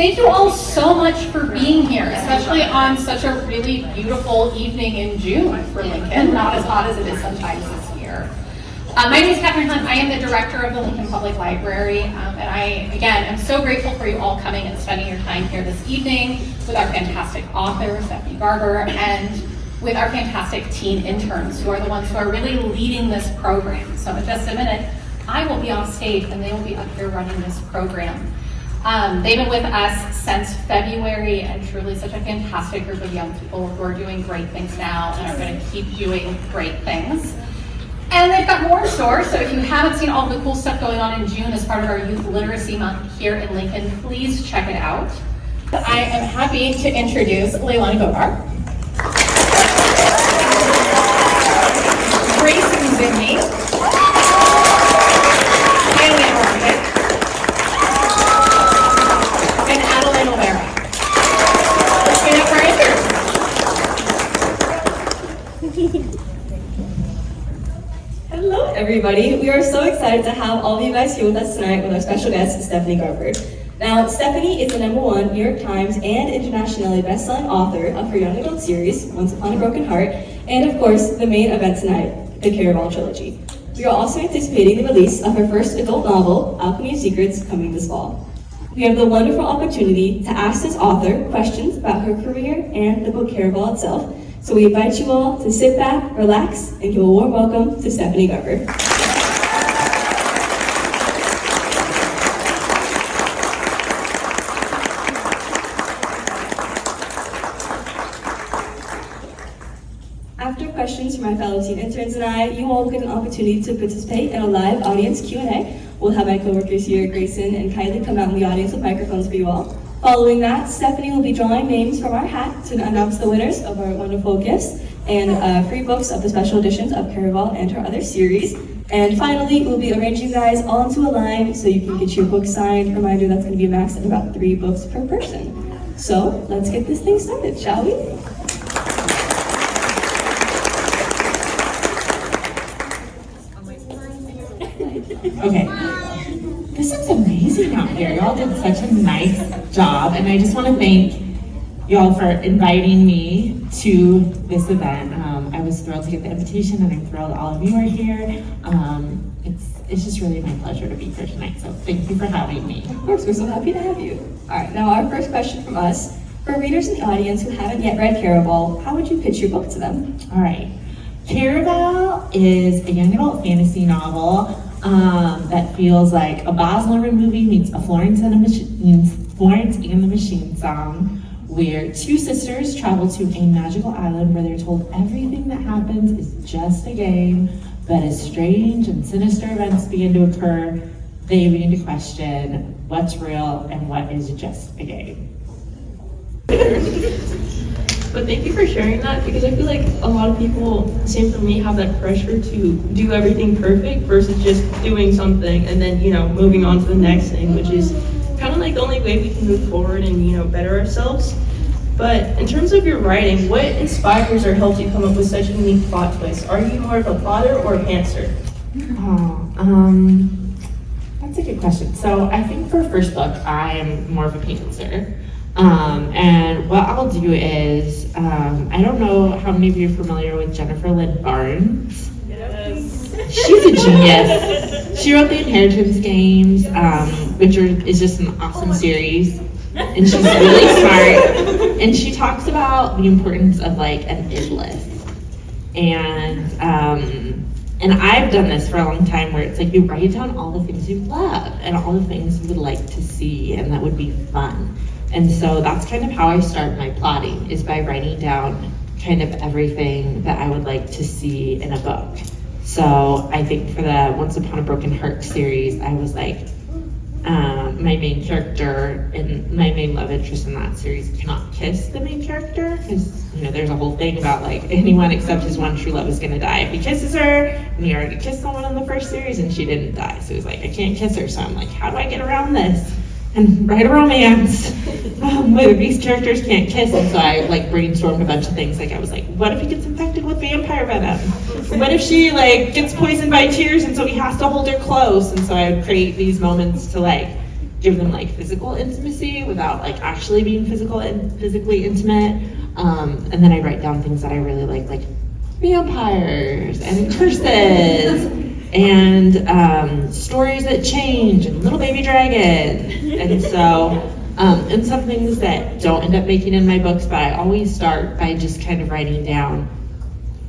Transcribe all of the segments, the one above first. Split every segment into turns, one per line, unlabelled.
Thank you all so much for being here, especially on such a really beautiful evening in June for Lincoln, not as hot as it is sometimes this year. My name is Catherine Hunt. I am the director of the Lincoln Public Library, and I, again, am so grateful for you all coming and spending your time here this evening with our fantastic author, Stephanie Garber, and with our fantastic teen interns, who are the ones who are really leading this program. So in just a minute, I will be off stage and they will be up here running this program. They've been with us since February, and truly such a fantastic group of young people who are doing great things now and are going to keep doing great things. And they've got more in store, so if you haven't seen all the cool stuff going on in June as part of our Youth Literacy Month here in Lincoln, please check it out. I am happy to introduce Lailani Bogar, Grayson Zimney, and Adelyne.
Hello everybody, we are so excited to have all of you guys here with us tonight with our special guest, Stephanie Garber. Now, Stephanie is the #1 New York Times and internationally best-selling author of her young adult series, Once Upon a Broken Heart, and of course, the main event tonight, the Caraval trilogy. We are also anticipating the release of her first adult novel, Alchemy of Secrets, coming this fall. We have the wonderful opportunity to ask this author questions about her career and the book Caraval itself. So we invite you all to sit back, relax, and give a warm welcome to Stephanie Garber. After questions from my fellow teen interns and I, you all will get an opportunity to participate in a live audience Q&A. We'll have my coworkers here, Grayson and Kylie, come out in the audience with microphones for you all. Following that, Stephanie will be drawing names from our hat to announce the winners of our wonderful gifts and free books of the special editions of Caraval and her other series. And finally, we'll be arranging you guys all into a line so you can get your book signed. Reminder, that's going to be a max of about 3 books per person. So let's get this thing started, shall we?
Okay, this looks amazing out here. Y'all did such a nice job, and I just want to thank y'all for inviting me to this event. I was thrilled to get the invitation, and I'm thrilled all of you are here. It's just really my pleasure to be here tonight, so thank you for having me.
Of course, we're so happy to have you. All right, now our first question from us. For readers in the audience who haven't yet read Caraval, how would you pitch your book to them?
All right, Caraval is a young adult fantasy novel that feels like a Baz Luhrmann movie meets a Florence and the Machine song, where 2 sisters travel to a magical island where they're told everything that happens is just a game, but as strange and sinister events begin to occur, they begin to question what's real and what is just a game.
But thank you for sharing that, because I feel like a lot of people, same for me, have that pressure to do everything perfect versus just doing something and then, moving on to the next thing, which is kind of like the only way we can move forward and, better ourselves. But in terms of your writing, what inspires or helps you come up with such a unique plot twist? Are you more of a plotter or a pantser?
That's a good question. So I think for a first book, I'm more of a pantser. And what I'll do is, I don't know how many of you are familiar with Jennifer Lynn Barnes.
Yes.
She's a genius. She wrote the Inheritance Games, which is just an awesome series. And she's really smart. And she talks about the importance of like an id list. And I've done this for a long time where it's like you write down all the things you love and all the things you would like to see and that would be fun. And so that's kind of how I start my plotting, is by writing down kind of everything that I would like to see in a book. So I think for the Once Upon a Broken Heart series, I was like, my main character and my main love interest in that series cannot kiss the main character, because there's a whole thing about like anyone except his one true love is gonna die if he kisses her, and he already kissed someone in the first series and she didn't die, so he's like, I can't kiss her. So I'm like, how do I get around this and write a romance where these characters can't kiss? And so I like brainstormed a bunch of things. Like I was like, what if he gets infected with vampire venom? What if she like gets poisoned by tears and so he has to hold her close? And so I would create these moments to like give them like physical intimacy without like actually being physically intimate. And then I write down things that I really like vampires and curses and stories that change and little baby dragon. And so, and some things that don't end up making in my books, but I always start by just kind of writing down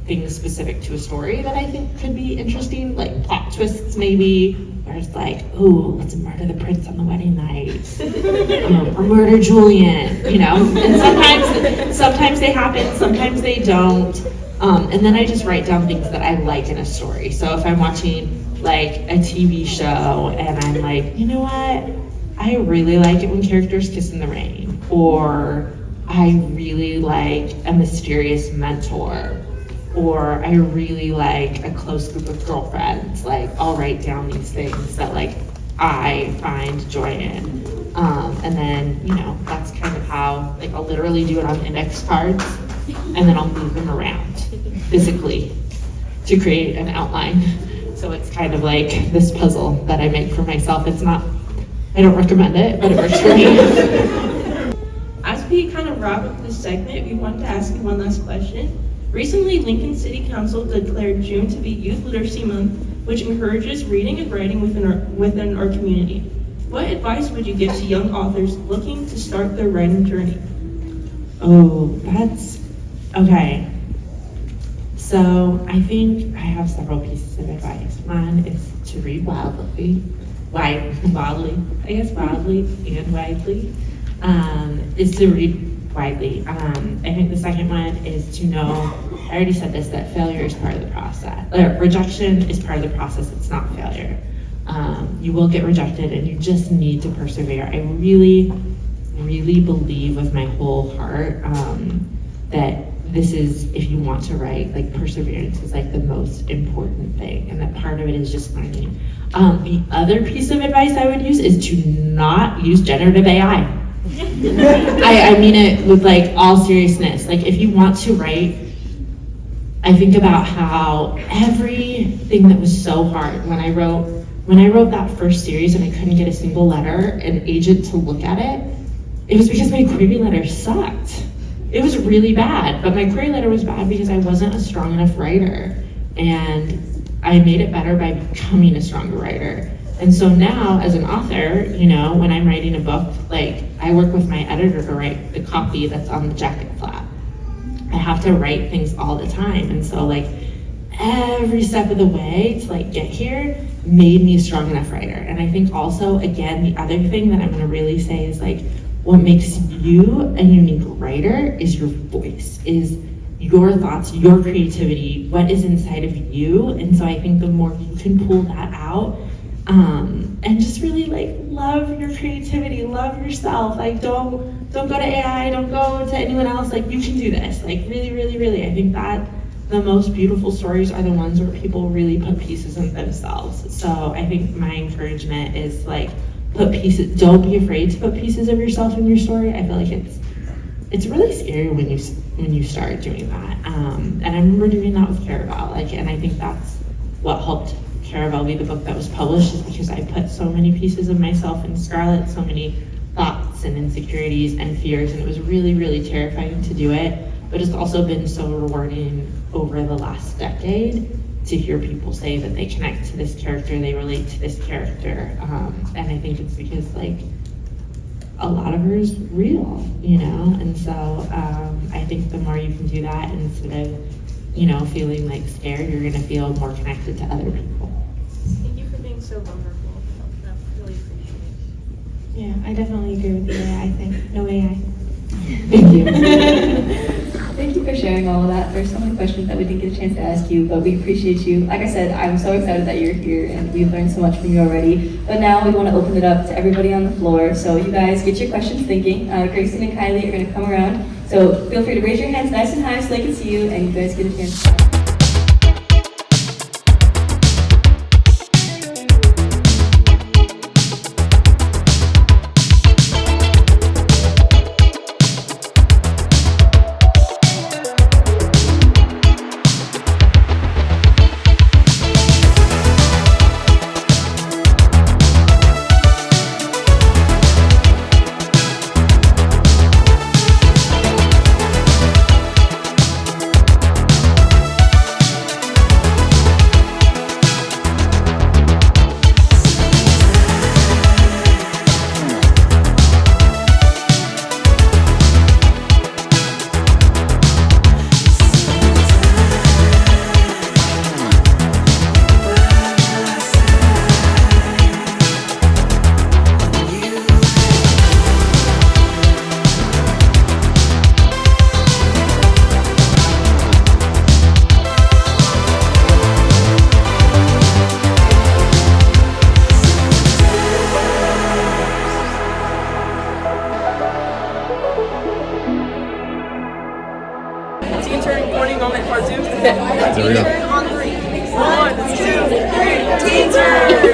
things specific to a story that I think could be interesting, like plot twists maybe, where it's like, ooh, let's murder the prince on the wedding night, or murder Julian, you know? And sometimes they happen, sometimes they don't. And then I just write down things that I like in a story. So if I'm watching like a TV show and I'm like, you know what? I really like it when characters kiss in the rain, or I really like a mysterious mentor, or I really like a close group of girlfriends. Like, I'll write down these things that like I find joy in. And then, you know, that's kind of how, like, I'll literally do it on index cards, and then I'll move them around physically to create an outline. So it's kind of like this puzzle that I make for myself. It's not, I don't recommend it, but it works for me.
As we kind of wrap up this segment, we wanted to ask you one last question. Recently, Lincoln City Council declared June to be Youth Literacy Month, which encourages reading and writing within our community. What advice would you give to young authors looking to start their writing journey?
Oh, that's, okay. So I think I have several pieces of advice. One is to read wildly and widely, is to read widely. I think the second one is to know, I already said this, that failure is part of the process. Rejection is part of the process, it's not failure. You will get rejected and you just need to persevere. I really, really believe with my whole heart that this is, if you want to write, like perseverance is like the most important thing, and that part of it is just learning. The other piece of advice I would use is to not use generative AI. I mean it with like all seriousness. Like if you want to write, I think about how everything that was so hard when I wrote that first series and I couldn't get a single letter, an agent to look at it, it was because my query letter sucked. It was really bad, but my query letter was bad because I wasn't a strong enough writer, and I made it better by becoming a stronger writer. And so now, as an author, you know, when I'm writing a book, like I work with my editor to write the copy that's on the jacket flap. I have to write things all the time, and so like every step of the way to like get here made me a strong enough writer. And I think also, again, the other thing that I'm gonna really say is like, what makes you a unique writer is your voice, is your thoughts, your creativity, what is inside of you. And so I think the more you can pull that out, and just really like love your creativity, love yourself. Like don't go to AI, don't go to anyone else. Like you can do this. Like really, really, really. I think that the most beautiful stories are the ones where people really put pieces of themselves. So I think my encouragement is like, don't be afraid to put pieces of yourself in your story. I feel like it's really scary when you start doing that. And I remember doing that with Caraval, and I think that's what helped Caraval be the book that was published, is because I put so many pieces of myself in Scarlet, so many thoughts and insecurities and fears, and it was really, really terrifying to do it. But it's also been so rewarding over the last decade to hear people say that they connect to this character, they relate to this character. And I think it's because like a lot of her is real, you know? And so I think the more you can do that, instead of, you know, feeling like scared, you're gonna feel more connected to other people.
Thank you for being so vulnerable. I really appreciate it.
Yeah, I definitely agree with the AI thing. No AI.
Thank you.
Thank you for sharing all of that. There's so many questions that we didn't get a chance to ask you, but we appreciate you. Like I said, I'm so excited that you're here and we've learned so much from you already. But now we want to open it up to everybody on the floor. So you guys get your questions thinking. Grayson and Kylie are going to come around. So feel free to raise your hands nice and high so they can see you, and you guys get a chance to talk.
teen turn morning moment part 2.
There we go.
On 3. 1, 2, 3. Teen turn.